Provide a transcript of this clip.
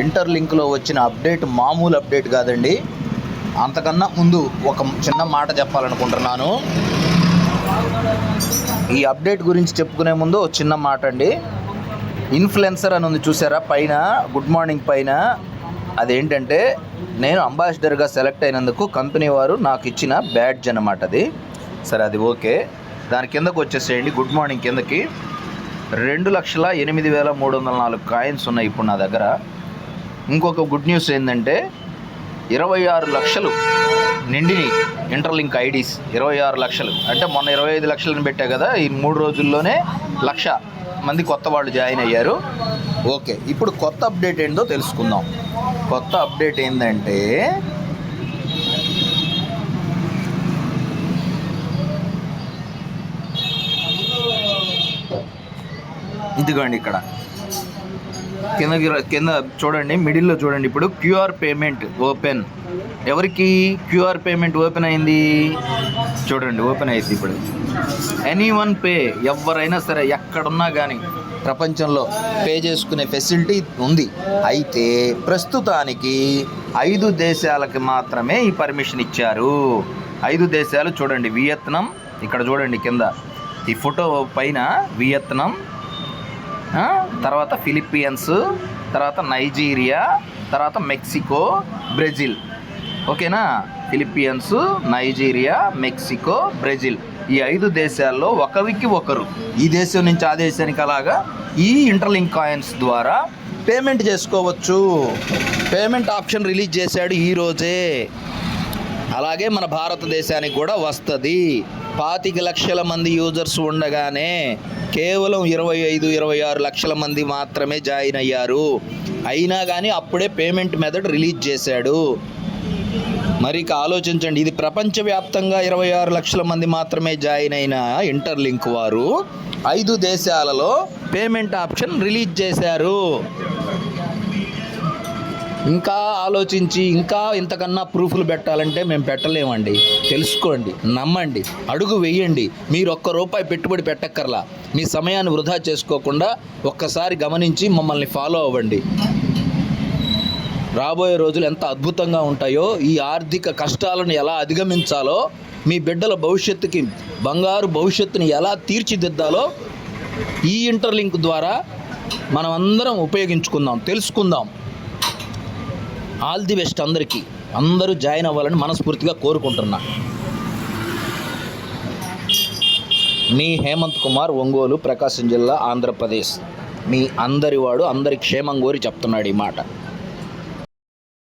ఇంటర్లింక్లో వచ్చిన అప్డేట్ మామూలు అప్డేట్ కాదండి. అంతకన్నా ముందు ఒక చిన్న మాట చెప్పాలనుకుంటున్నాను. ఈ అప్డేట్ గురించి చెప్పుకునే ముందు ఒక చిన్న మాట అండి. ఇన్ఫ్లుయెన్సర్ అని ఉంది చూసారా పైన, గుడ్ మార్నింగ్ పైన. అదేంటంటే నేను అంబాసిడర్గా సెలెక్ట్ అయినందుకు కంపెనీ వారు నాకు ఇచ్చిన బ్యాడ్జ్ అన్నమాట అది. సరే, అది ఓకే. దాని కిందకు వచ్చేసేయండి. గుడ్ మార్నింగ్ కిందకి 2,08,304 కాయిన్స్ ఉన్నాయి ఇప్పుడు నా దగ్గర. ఇంకొక గుడ్ న్యూస్ ఏంటంటే 26 లక్షలు నిండిని ఇంటర్లింక్ ఐడీస్. 26 లక్షలు అంటే మొన్న 25 లక్షలను పెట్టా కదా, ఈ 3 రోజుల్లోనే 1,00,000 మంది కొత్త వాళ్ళు జాయిన్ అయ్యారు. ఓకే, ఇప్పుడు కొత్త అప్డేట్ ఏంటో తెలుసుకుందాం. కొత్త అప్డేట్ ఏంటంటే ఇదిగోండి, ఇక్కడ కింద చూడండి, మిడిల్లో చూడండి. ఇప్పుడు క్యూఆర్ పేమెంట్ ఓపెన్. ఎవరికి క్యూఆర్ పేమెంట్ ఓపెన్ అయింది? చూడండి, ఓపెన్ అయింది. ఇప్పుడు ఎనీవన్ పే, ఎవరైనా సరే ఎక్కడున్నా కానీ ప్రపంచంలో పే చేసుకునే ఫెసిలిటీ ఉంది. అయితే ప్రస్తుతానికి 5 దేశాలకి మాత్రమే ఈ పర్మిషన్ ఇచ్చారు. 5 దేశాలు చూడండి. వియత్నాం, ఇక్కడ చూడండి కింద ఈ ఫోటో పైన వియత్నాం, తర్వాత ఫిలిప్పీన్స్, తర్వాత నైజీరియా, తర్వాత మెక్సికో, బ్రెజిల్. ఓకేనా? Philippines, Nigeria, Mexico, Brazil. ఈ 5 దేశాల్లో ఒకరికి ఒకరు ఈ దేశం నుంచి ఆ దేశానికి అలాగా ఈ ఇంటర్లింక్ కాయిన్స్ ద్వారా పేమెంట్ చేసుకోవచ్చు. పేమెంట్ ఆప్షన్ రిలీజ్ చేశాడు ఈరోజే. అలాగే మన భారతదేశానికి కూడా వస్తుంది. 25 లక్షల మంది యూజర్స్ ఉండగానే కేవలం 25-26 లక్షల మంది మాత్రమే జాయిన్ అయ్యారు. అయినా కానీ అప్పుడే పేమెంట్ మెథడ్ రిలీజ్ చేశాడు. మరి ఆలోచించండి, ఇది ప్రపంచవ్యాప్తంగా 26 లక్షల మంది మాత్రమే జాయిన్ అయిన ఇంటర్లింక్ వారు 5 దేశాలలో పేమెంట్ ఆప్షన్ రిలీజ్ చేశారు. ఇంకా ఆలోచించి ఇంకా ఇంతకన్నా ప్రూఫ్లు పెట్టాలంటే మేము పెట్టలేమండి. తెలుసుకోండి, నమ్మండి, అడుగు వేయండి. మీరు ₹1 పెట్టుబడి పెట్టక్కర్లా. మీ సమయాన్ని వృధా చేసుకోకుండా ఒక్కసారి గమనించి మమ్మల్ని ఫాలో అవ్వండి. రాబోయే రోజులు ఎంత అద్భుతంగా ఉంటాయో, ఈ ఆర్థిక కష్టాలను ఎలా అధిగమించాలో, మీ బిడ్డల భవిష్యత్తుకి బంగారు భవిష్యత్తుని ఎలా తీర్చిదిద్దాలో ఈ ఇంటర్లింక్ ద్వారా మనం అందరం ఉపయోగించుకుందాం, తెలుసుకుందాం. ఆల్ ది బెస్ట్ అందరికీ. అందరూ జాయిన్ అవ్వాలని మనస్ఫూర్తిగా కోరుకుంటున్నా. మీ హేమంత్ కుమార్, ఒంగోలు, ప్రకాశం జిల్లా, ఆంధ్రప్రదేశ్. మీ అందరి వాడు, అందరి క్షేమం కోరి చెప్తున్నాడు ఈ మాట.